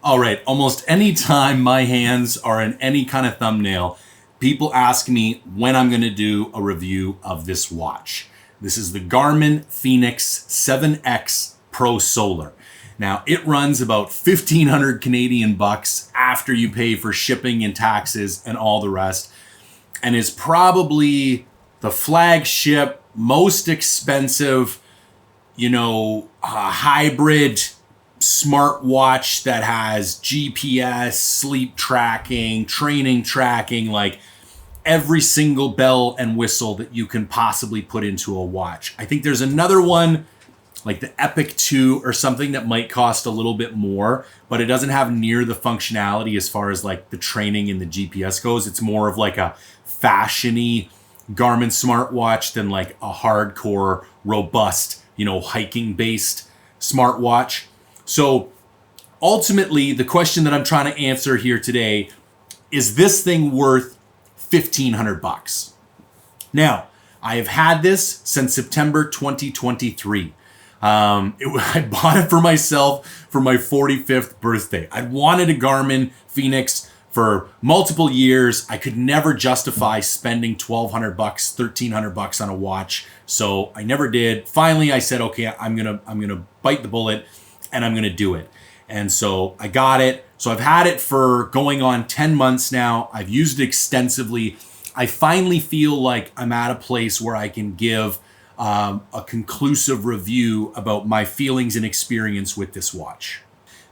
All right, almost any time my hands are in any kind of thumbnail, people ask me when I'm going to do a review of this watch. This is the Garmin Fenix 7X Pro Solar. Now, it runs about 1,500 Canadian bucks after you pay for shipping and taxes and all the rest, and is probably the flagship, most expensive, hybrid smartwatch that has GPS, sleep tracking, training tracking, like every single bell and whistle that you can possibly put into a watch. I think there's another one like the Epic 2 or something that might cost a little bit more, but it doesn't have near the functionality as far as like the training and the GPS goes. It's more of like a fashiony Garmin smartwatch than like a hardcore, robust, hiking based smartwatch. So ultimately, the question that I'm trying to answer here today is this thing worth 1,500 bucks? Now, I have had this since September 2023. I bought it for myself for my 45th birthday. I'd wanted a Garmin Fenix for multiple years. I could never justify spending 1,200 bucks, 1,300 bucks on a watch, so I never did. Finally, I said, okay, I'm gonna bite the bullet, and I'm gonna do it. And so I got it. So I've had it for going on 10 months now. I've used it extensively. I finally feel like I'm at a place where I can give a conclusive review about my feelings and experience with this watch.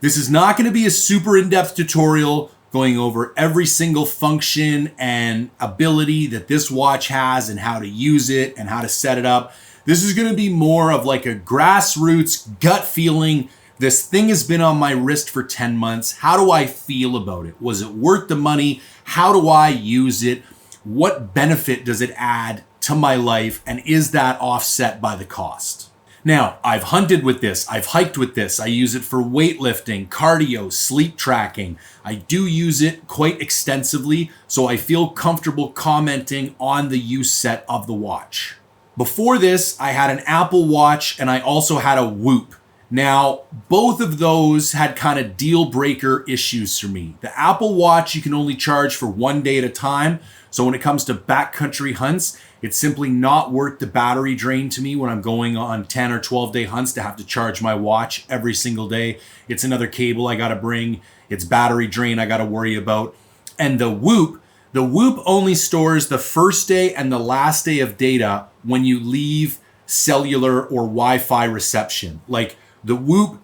This is not going to be a super in-depth tutorial going over every single function and ability that this watch has and how to use it and how to set it up. This is going to be more of like a grassroots gut feeling. This thing has been on my wrist for 10 months. How do I feel about it? Was it worth the money? How do I use it? What benefit does it add to my life? And is that offset by the cost? Now, I've hunted with this. I've hiked with this. I use it for weightlifting, cardio, sleep tracking. I do use it quite extensively, so I feel comfortable commenting on the use set of the watch. Before this, I had an Apple Watch and I also had a Whoop. Now, both of those had kind of deal breaker issues for me. The Apple Watch, you can only charge for 1 day at a time. So when it comes to backcountry hunts, it's simply not worth the battery drain to me when I'm going on 10 or 12 day hunts to have to charge my watch every single day. It's another cable I got to bring. It's battery drain I got to worry about. And the Whoop only stores the first day and the last day of data when you leave cellular or Wi-Fi reception. Like the Whoop,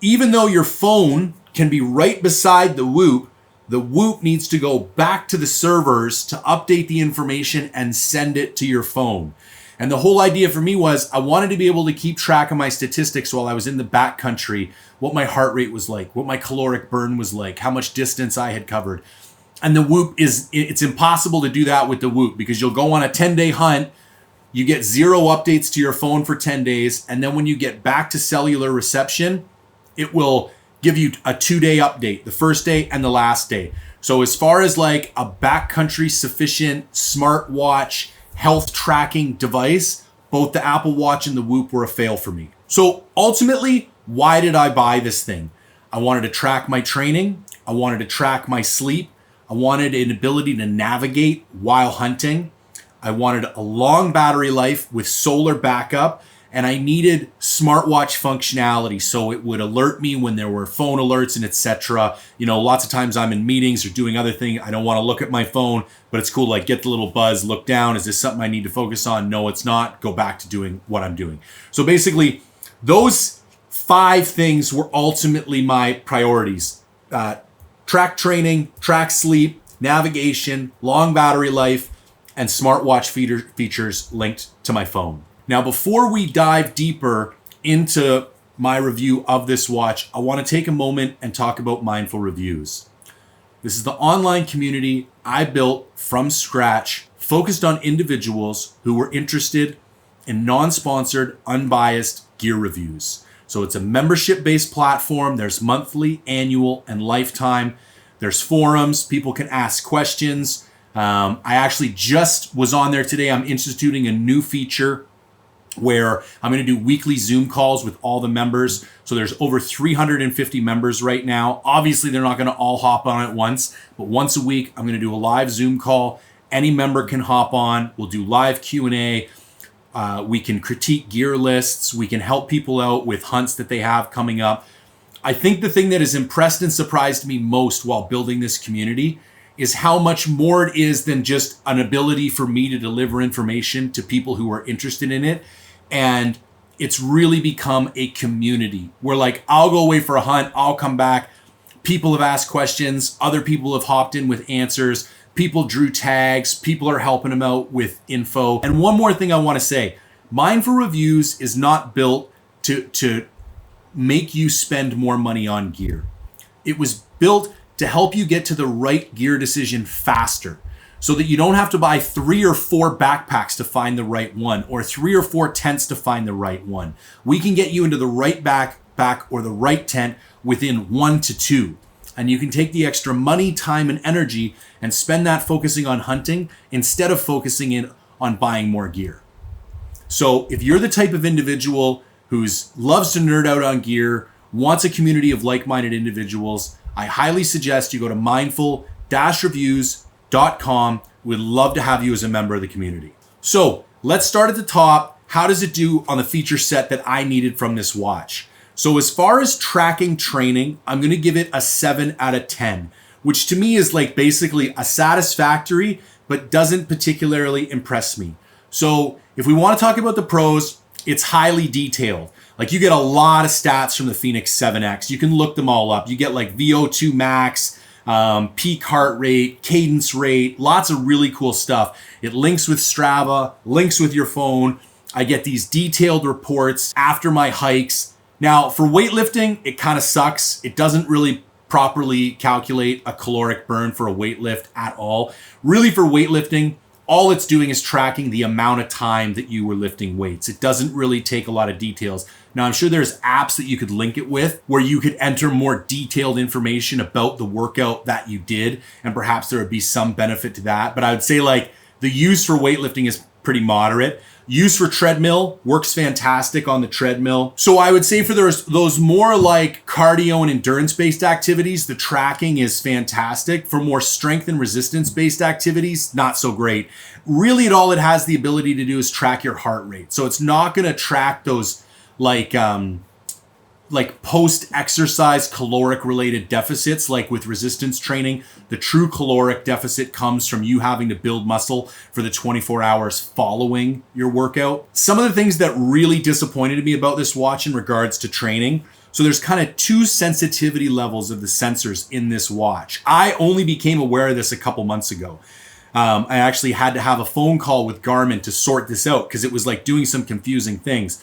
even though your phone can be right beside the Whoop needs to go back to the servers to update the information and send it to your phone. And the whole idea for me was I wanted to be able to keep track of my statistics while I was in the backcountry, what my heart rate was like, what my caloric burn was like, how much distance I had covered. And the Whoop it's impossible to do that with the Whoop because you'll go on a 10-day hunt, you get 0 updates to your phone for 10 days, and then when you get back to cellular reception, it will give you a 2-day update, the first day and the last day. So as far as like a backcountry sufficient smartwatch health tracking device, both the Apple Watch and the Whoop were a fail for me. So ultimately, why did I buy this thing? I wanted to track my training. I wanted to track my sleep. I wanted an ability to navigate while hunting. I wanted a long battery life with solar backup. And I needed smartwatch functionality so it would alert me when there were phone alerts and etc. Lots of times I'm in meetings or doing other things. I don't want to look at my phone, but it's cool. Like get the little buzz, look down. Is this something I need to focus on? No, it's not. Go back to doing what I'm doing. So basically, those 5 things were ultimately my priorities. Track training, track sleep, navigation, long battery life, and smartwatch features linked to my phone. Now, before we dive deeper into my review of this watch, I want to take a moment and talk about Mindful Reviews. This is the online community I built from scratch, focused on individuals who were interested in non-sponsored, unbiased gear reviews. So it's a membership-based platform. There's monthly, annual, and lifetime. There's forums. People can ask questions. I actually just was on there today. I'm instituting a new feature where I'm going to do weekly Zoom calls with all the members. So there's over 350 members right now. Obviously, they're not going to all hop on at once, but once a week, I'm going to do a live Zoom call. Any member can hop on. We'll do live Q&A. We can critique gear lists. We can help people out with hunts that they have coming up. I think the thing that has impressed and surprised me most while building this community is how much more it is than just an ability for me to deliver information to people who are interested in it. And it's really become a community where, like, I'll go away for a hunt, I'll come back, people have asked questions, other people have hopped in with answers, people drew tags, people are helping them out with info. And one more thing I want to say, Mindful Reviews is not built to make you spend more money on gear. It was built to help you get to the right gear decision faster, so that you don't have to buy 3 or 4 backpacks to find the right one, or 3 or 4 tents to find the right one. We can get you into the right backpack or the right tent within 1 to 2. And you can take the extra money, time, and energy and spend that focusing on hunting instead of focusing in on buying more gear. So if you're the type of individual who loves to nerd out on gear, wants a community of like-minded individuals, I highly suggest you go to mindful-reviews.com. We'd love to have you as a member of the community. So let's start at the top. How does it do on the feature set that I needed from this watch? So as far as tracking training, I'm going to give it a 7 out of 10, which to me is like basically a satisfactory, but doesn't particularly impress me. So if we want to talk about the pros, it's highly detailed. Like, you get a lot of stats from the Fenix 7X. You can look them all up. You get like VO2 max, peak heart rate, cadence rate, lots of really cool stuff. It links with Strava, links with your phone. I get these detailed reports after my hikes. Now, for weightlifting, it kind of sucks. It doesn't really properly calculate a caloric burn for a weight lift at all. Really, for weightlifting, all it's doing is tracking the amount of time that you were lifting weights. It doesn't really take a lot of details. Now, I'm sure there's apps that you could link it with where you could enter more detailed information about the workout that you did, and perhaps there would be some benefit to that. But I would say, like, the use for weightlifting is pretty moderate. Use for treadmill works fantastic on the treadmill. So I would say for those more like cardio and endurance-based activities, the tracking is fantastic. For more strength and resistance-based activities, not so great. Really, all it has the ability to do is track your heart rate. So it's not going to track those like post-exercise caloric-related deficits, like with resistance training. The true caloric deficit comes from you having to build muscle for the 24 hours following your workout. Some of the things that really disappointed me about this watch in regards to training, so there's kind of 2 sensitivity levels of the sensors in this watch. I only became aware of this a couple months ago. I actually had to have a phone call with Garmin to sort this out because it was like doing some confusing things.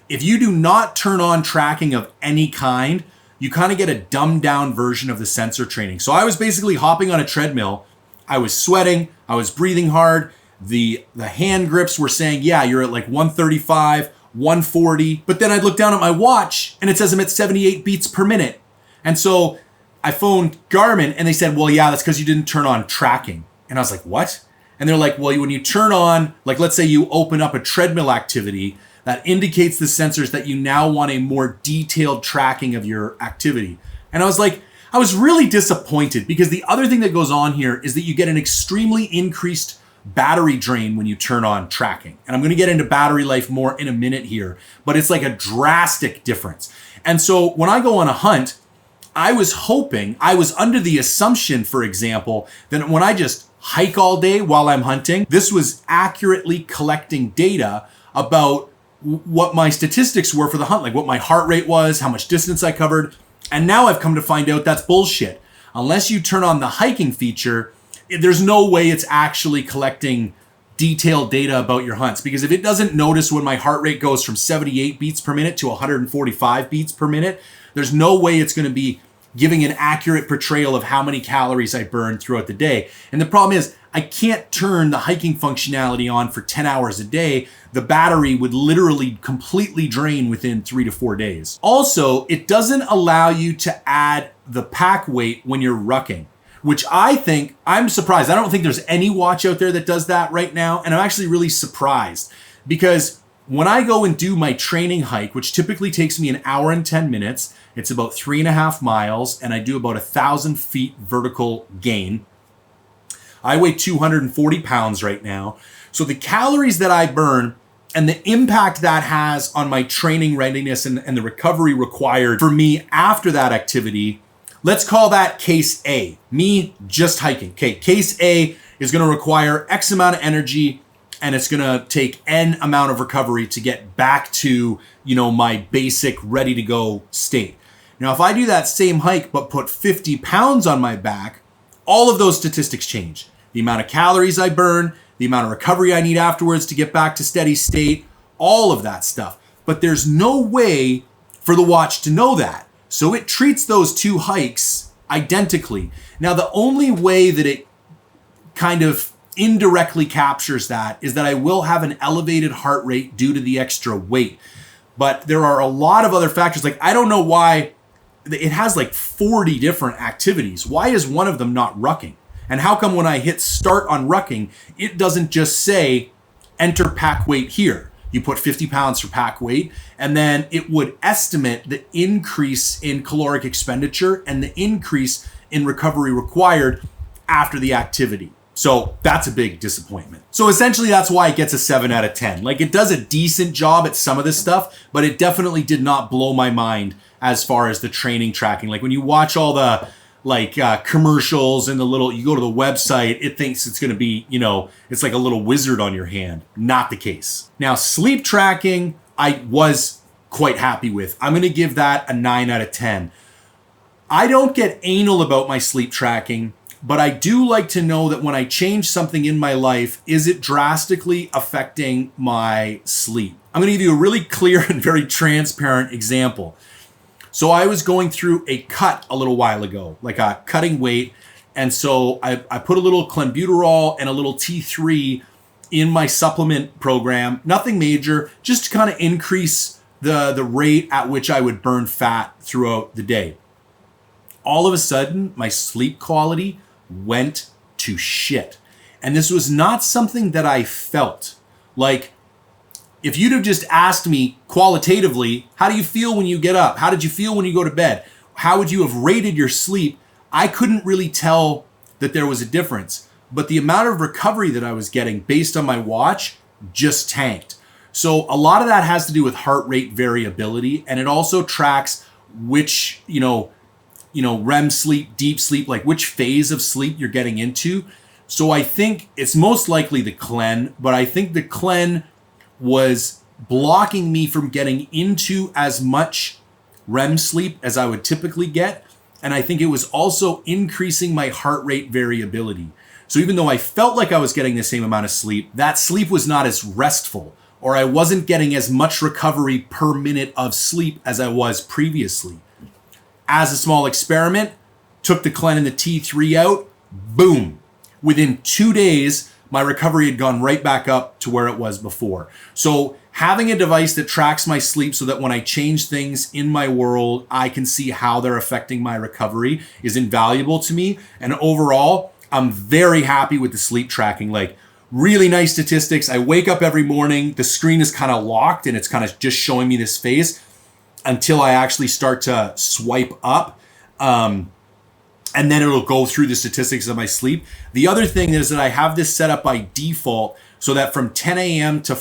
If you do not turn on tracking of any kind, you kind of get a dumbed down version of the sensor training. So I was basically hopping on a treadmill. I was sweating. I was breathing hard. The hand grips were saying, yeah, you're at like 135, 140. But then I'd look down at my watch and it says I'm at 78 beats per minute. And so I phoned Garmin and they said, well, yeah, that's because you didn't turn on tracking. And I was like, what? And they're like, well, when you turn on, like, let's say you open up a treadmill activity, that indicates the sensors that you now want a more detailed tracking of your activity. And I was like, I was really disappointed because the other thing that goes on here is that you get an extremely increased battery drain when you turn on tracking. And I'm going to get into battery life more in a minute here, but it's like a drastic difference. And so when I go on a hunt, I was under the assumption, for example, that when I just hike all day while I'm hunting, this was accurately collecting data about what my statistics were for the hunt, like what my heart rate was, how much distance I covered. And now I've come to find out that's bullshit. Unless you turn on the hiking feature, there's no way it's actually collecting detailed data about your hunts. Because if it doesn't notice when my heart rate goes from 78 beats per minute to 145 beats per minute, there's no way it's going to be giving an accurate portrayal of how many calories I burned throughout the day. And the problem is, I can't turn the hiking functionality on for 10 hours a day. The battery would literally completely drain within 3 to 4 days. Also, it doesn't allow you to add the pack weight when you're rucking, which I'm surprised. I don't think there's any watch out there that does that right now. And I'm actually really surprised because when I go and do my training hike, which typically takes me an hour and 10 minutes, it's about 3.5 miles, and I do about 1,000 feet vertical gain. I weigh 240 pounds right now. So the calories that I burn and the impact that has on my training readiness and the recovery required for me after that activity, let's call that case A, me just hiking. Okay, case A is going to require X amount of energy, and it's going to take N amount of recovery to get back to, my basic ready to go state. Now, if I do that same hike but put 50 pounds on my back, all of those statistics change. The amount of calories I burn, the amount of recovery I need afterwards to get back to steady state, all of that stuff. But there's no way for the watch to know that. So it treats those two hikes identically. Now, the only way that it kind of indirectly captures that is that I will have an elevated heart rate due to the extra weight. But there are a lot of other factors. Like, I don't know why it has like 40 different activities. Why is one of them not rucking? And how come when I hit start on rucking, it doesn't just say enter pack weight here? You put 50 pounds for pack weight, and then it would estimate the increase in caloric expenditure and the increase in recovery required after the activity. So that's a big disappointment. So essentially that's why it gets a 7 out of 10. Like, it does a decent job at some of this stuff, but it definitely did not blow my mind as far as the training tracking. Like, when you watch all the commercials and you go to the website, it thinks it's going to be, it's like a little wizard on your hand. Not the case. Now, sleep tracking, I was quite happy with. I'm going to give that a 9 out of 10. I don't get anal about my sleep tracking, but I do like to know that when I change something in my life, is it drastically affecting my sleep? I'm going to give you a really clear and very transparent example. So I was going through a cut a little while ago, like a cutting weight. And so I put a little clenbuterol and a little T3 in my supplement program. Nothing major, just to kind of increase the rate at which I would burn fat throughout the day. All of a sudden, my sleep quality went to shit. And this was not something that I felt. Like, if you'd have just asked me qualitatively, how do you feel when you get up? How did you feel when you go to bed? How would you have rated your sleep? I couldn't really tell that there was a difference. But the amount of recovery that I was getting based on my watch just tanked. So a lot of that has to do with heart rate variability. And it also tracks which, REM sleep, deep sleep, like which phase of sleep you're getting into. So I think it's most likely the Clen, but I think the Clen was blocking me from getting into as much REM sleep as I would typically get. And I think it was also increasing my heart rate variability. So even though I felt like I was getting the same amount of sleep, that sleep was not as restful, or I wasn't getting as much recovery per minute of sleep as I was previously. As a small experiment, took the Clen and the T3 out, boom. Within 2 days, my recovery had gone right back up to where it was before. So having a device that tracks my sleep so that when I change things in my world, I can see how they're affecting my recovery is invaluable to me. And overall, I'm very happy with the sleep tracking. Like, really nice statistics. I wake up every morning, the screen is kind of locked and it's kind of just showing me this face until I actually start to swipe up. And then it'll go through the statistics of my sleep. The other thing is that I have this set up by default so that from 10 p.m. to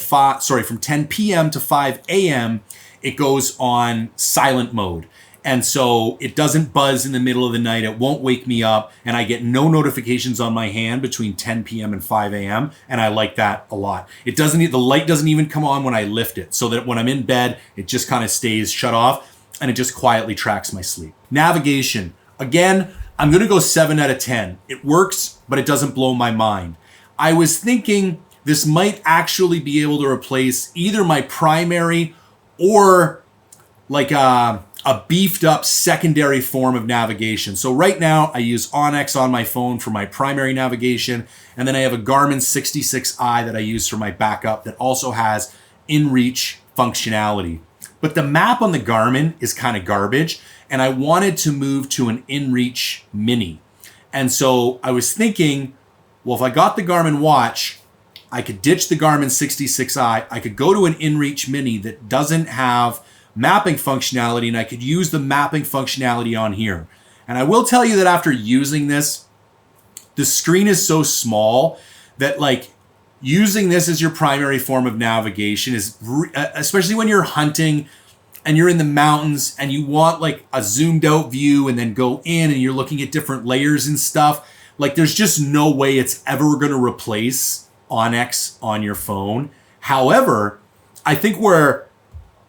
5 a.m., it goes on silent mode. And so it doesn't buzz in the middle of the night. It won't wake me up. And I get no notifications on my hand between 10 p.m. and 5 a.m. And I like that a lot. The light doesn't even come on when I lift it, so that when I'm in bed, it just kind of stays shut off and it just quietly tracks my sleep. Navigation. Again, I'm going to go 7 out of 10. It works, but it doesn't blow my mind. I was thinking this might actually be able to replace either my primary or like a beefed up secondary form of navigation. So right now I use Onyx on my phone for my primary navigation. And then I have a Garmin 66i that I use for my backup that also has InReach functionality. But the map on the Garmin is kind of garbage. And I wanted to move to an InReach Mini. And so I was thinking, well, if I got the Garmin watch, I could ditch the Garmin 66i. I could go to an InReach Mini that doesn't have mapping functionality, and I could use the mapping functionality on here. And I will tell you that after using this, the screen is so small that like using this as your primary form of navigation is, especially when you're hunting and you're in the mountains and you want like a zoomed out view and then go in and you're looking at different layers and stuff, like there's just no way it's ever going to replace Onyx on your phone. However, I think where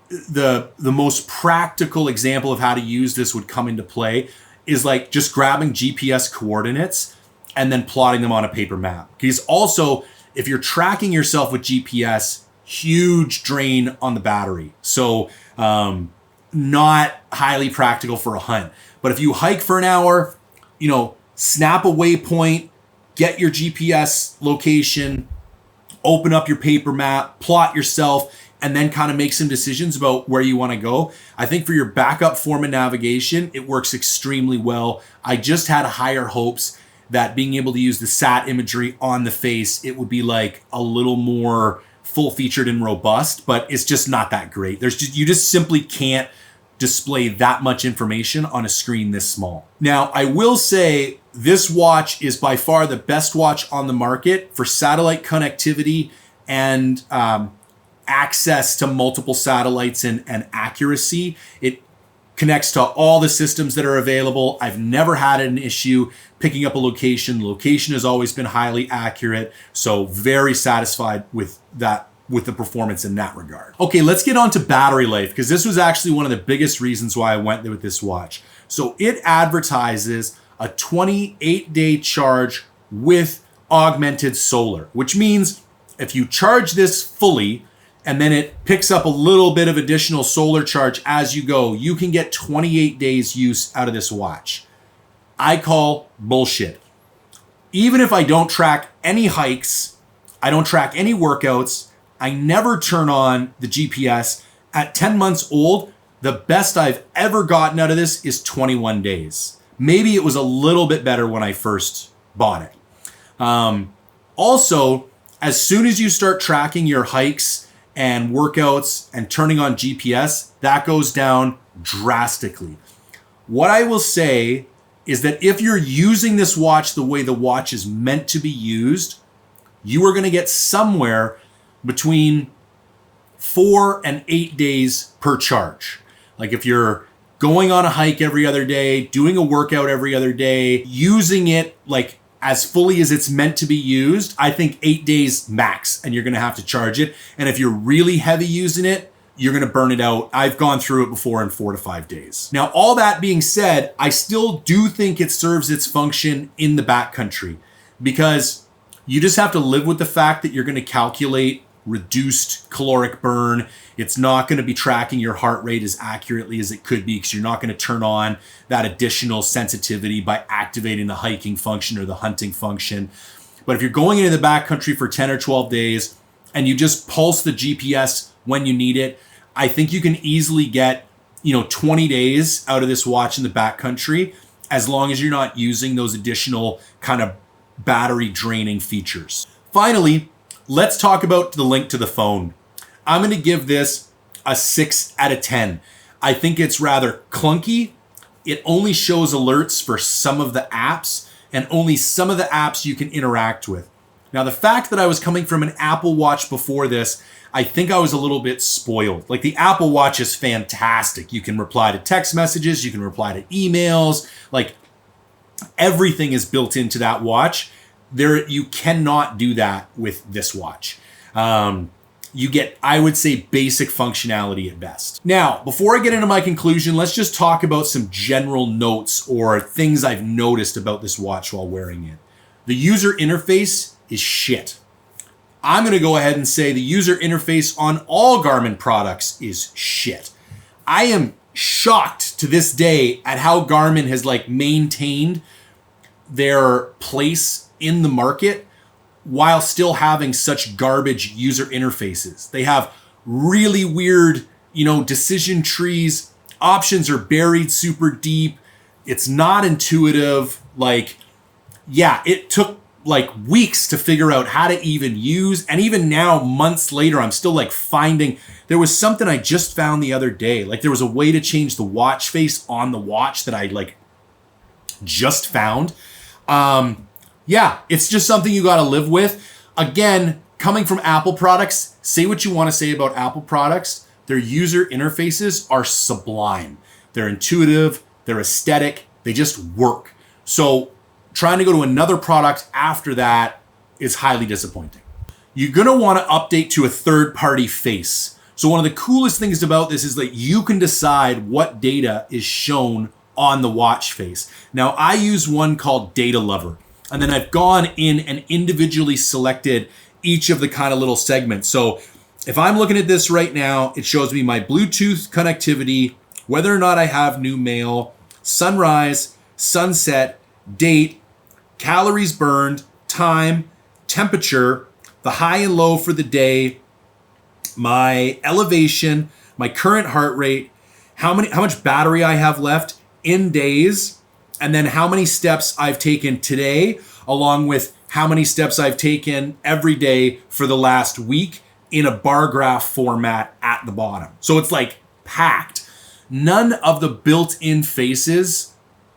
the most practical example of how to use this would come into play is like just grabbing GPS coordinates and then plotting them on a paper map. Because also, if you're tracking yourself with GPS, huge drain on the battery. So not highly practical for a hunt. But if you hike for an hour, snap a waypoint, get your GPS location, open up your paper map, plot yourself, and then kind of make some decisions about where you want to go. I think for your backup form of navigation, it works extremely well. I just had higher hopes that being able to use the sat imagery on the face, it would be like a little more full-featured and robust, but it's just not that great. You just simply can't display that much information on a screen this small. Now, I will say this watch is by far the best watch on the market for satellite connectivity and access to multiple satellites and accuracy. It connects to all the systems that are available. I've never had an issue picking up a location. Location has always been highly accurate. So very satisfied with that, with the performance in that regard. Okay, let's get on to battery life, because this was actually one of the biggest reasons why I went with this watch. So it advertises a 28-day charge with augmented solar, which means if you charge this fully, and then it picks up a little bit of additional solar charge as you go, you can get 28 days use out of this watch. I call bullshit. Even if I don't track any hikes, I don't track any workouts, I never turn on the GPS. At 10 months old, the best I've ever gotten out of this is 21 days. Maybe it was a little bit better when I first bought it. Also, as soon as you start tracking your hikes and workouts and turning on GPS, that goes down drastically. What I will say is that if you're using this watch the way the watch is meant to be used, you are going to get somewhere between 4 and 8 days per charge. Like if you're going on a hike every other day, doing a workout every other day, using it like as fully as it's meant to be used, I think 8 days max, and you're going to have to charge it. And if you're really heavy using it, you're going to burn it out. I've gone through it before in 4 to 5 days. Now, all that being said, I still do think it serves its function in the backcountry, because you just have to live with the fact that you're going to calculate reduced caloric burn. It's not going to be tracking your heart rate as accurately as it could be, because you're not going to turn on that additional sensitivity by activating the hiking function or the hunting function. But if you're going into the backcountry for 10 or 12 days and you just pulse the GPS when you need it, I think you can easily get 20 days out of this watch in the backcountry, as long as you're not using those additional kind of battery draining features. Finally, let's talk about the link to the phone. I'm going to give this a 6 out of 10. I think it's rather clunky. It only shows alerts for some of the apps, and only some of the apps you can interact with. Now, the fact that I was coming from an Apple Watch before this, I think I was a little bit spoiled. Like, the Apple Watch is fantastic. You can reply to text messages, you can reply to emails, like everything is built into that watch. You cannot do that with this watch. You get, I would say, basic functionality at best. Now, before I get into my conclusion, let's just talk about some general notes or things I've noticed about this watch while wearing it. The user interface is shit. I'm going to go ahead and say the user interface on all Garmin products is shit. I am shocked to this day at how Garmin has maintained their place in the market while still having such garbage user interfaces. They have really weird, decision trees. Options are buried super deep. It's not intuitive. It took like weeks to figure out how to even use. And even now, months later, I'm still like finding, there was something I just found the other day. Like there was a way to change the watch face on the watch that I like just found. Yeah, it's just something you got to live with. Again, coming from Apple products, say what you want to say about Apple products. Their user interfaces are sublime. They're intuitive, they're aesthetic, they just work. So trying to go to another product after that is highly disappointing. You're going to want to update to a third-party face. So one of the coolest things about this is that you can decide what data is shown on the watch face. Now, I use one called Data Lover, and then I've gone in and individually selected each of the kind of little segments. So if I'm looking at this right now, it shows me my Bluetooth connectivity, whether or not I have new mail, sunrise, sunset, date, calories burned, time, temperature, the high and low for the day, my elevation, my current heart rate, how much battery I have left in days, and then how many steps I've taken today, along with how many steps I've taken every day for the last week in a bar graph format at the bottom. So it's like packed. None of the built-in faces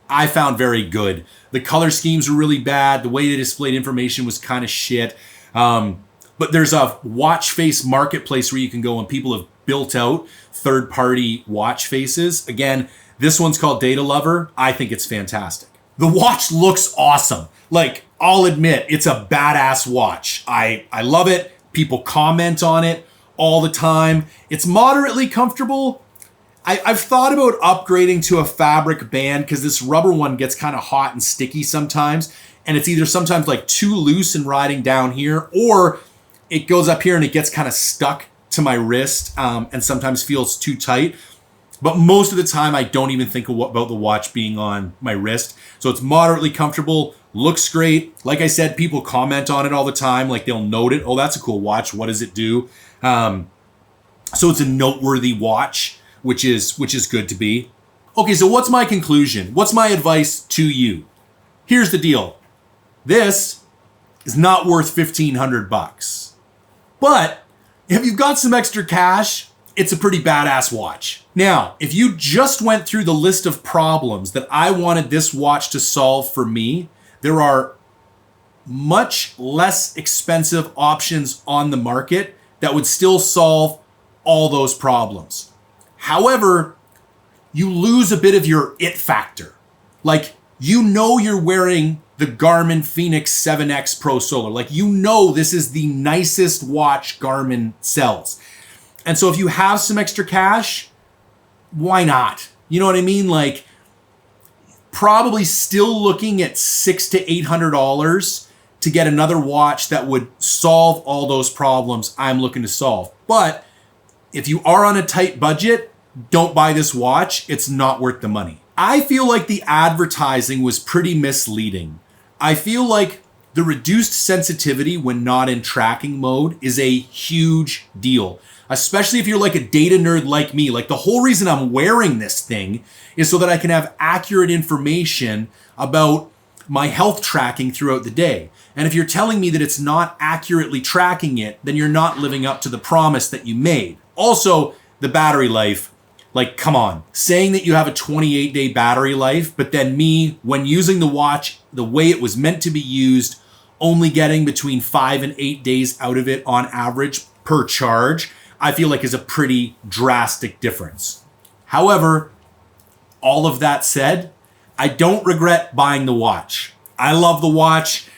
I found very good. The color schemes were really bad. The way they displayed information was kind of shit. But there's a watch face marketplace where you can go and people have built out third-party watch faces. Again, this one's called Data Lover. I think it's fantastic. The watch looks awesome. Like, I'll admit, it's a badass watch. I love it. People comment on it all the time. It's moderately comfortable. I've thought about upgrading to a fabric band because this rubber one gets kind of hot and sticky sometimes. And it's either sometimes like too loose and riding down here, or it goes up here and it gets kind of stuck to my wrist and sometimes feels too tight. But most of the time, I don't even think about the watch being on my wrist. So it's moderately comfortable, looks great. Like I said, people comment on it all the time. Like they'll note it. Oh, that's a cool watch. What does it do? So it's a noteworthy watch, which is good to be. Okay, so what's my conclusion? What's my advice to you? Here's the deal. This is not worth $1,500. But if you've got some extra cash, it's a pretty badass watch. Now, if you just went through the list of problems that I wanted this watch to solve for me, there are much less expensive options on the market that would still solve all those problems. However, you lose a bit of your it factor. Like, you know you're wearing the Garmin Fenix 7X Pro Solar. Like, you know this is the nicest watch Garmin sells. And so if you have some extra cash, why not? You know what I mean? Like, probably still looking at $600 to $800 to get another watch that would solve all those problems I'm looking to solve. But if you are on a tight budget, don't buy this watch. It's not worth the money. I feel like the advertising was pretty misleading. I feel like the reduced sensitivity when not in tracking mode is a huge deal, especially if you're like a data nerd like me. Like, the whole reason I'm wearing this thing is so that I can have accurate information about my health tracking throughout the day. And if you're telling me that it's not accurately tracking it, then you're not living up to the promise that you made. Also, the battery life. Like, come on. Saying that you have a 28-day battery life, but then me, when using the watch the way it was meant to be used, only getting between 5 and 8 days out of it on average per charge, I feel like is a pretty drastic difference. However, all of that said, I don't regret buying the watch. I love the watch.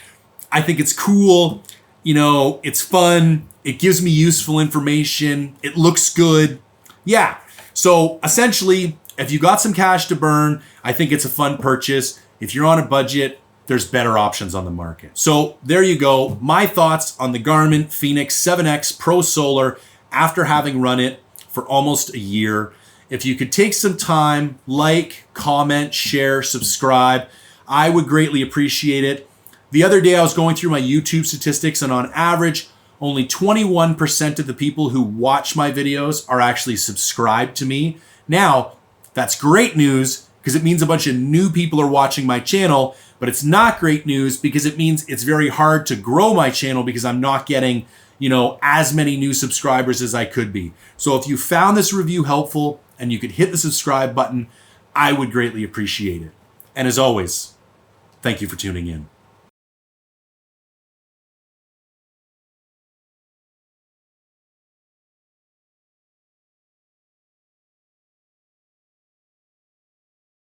I think it's cool. You know, it's fun. It gives me useful information. It looks good. Yeah. So essentially, if you got some cash to burn, I think it's a fun purchase. If you're on a budget, there's better options on the market. So there you go. My thoughts on the Garmin Fenix 7X Pro Solar after having run it for almost a year. If you could take some time, like, comment, share, subscribe, I would greatly appreciate it. The other day I was going through my YouTube statistics, and on average, only 21% of the people who watch my videos are actually subscribed to me. Now, that's great news, because it means a bunch of new people are watching my channel, but it's not great news because it means it's very hard to grow my channel because I'm not getting, as many new subscribers as I could be. So if you found this review helpful and you could hit the subscribe button, I would greatly appreciate it. And as always, thank you for tuning in.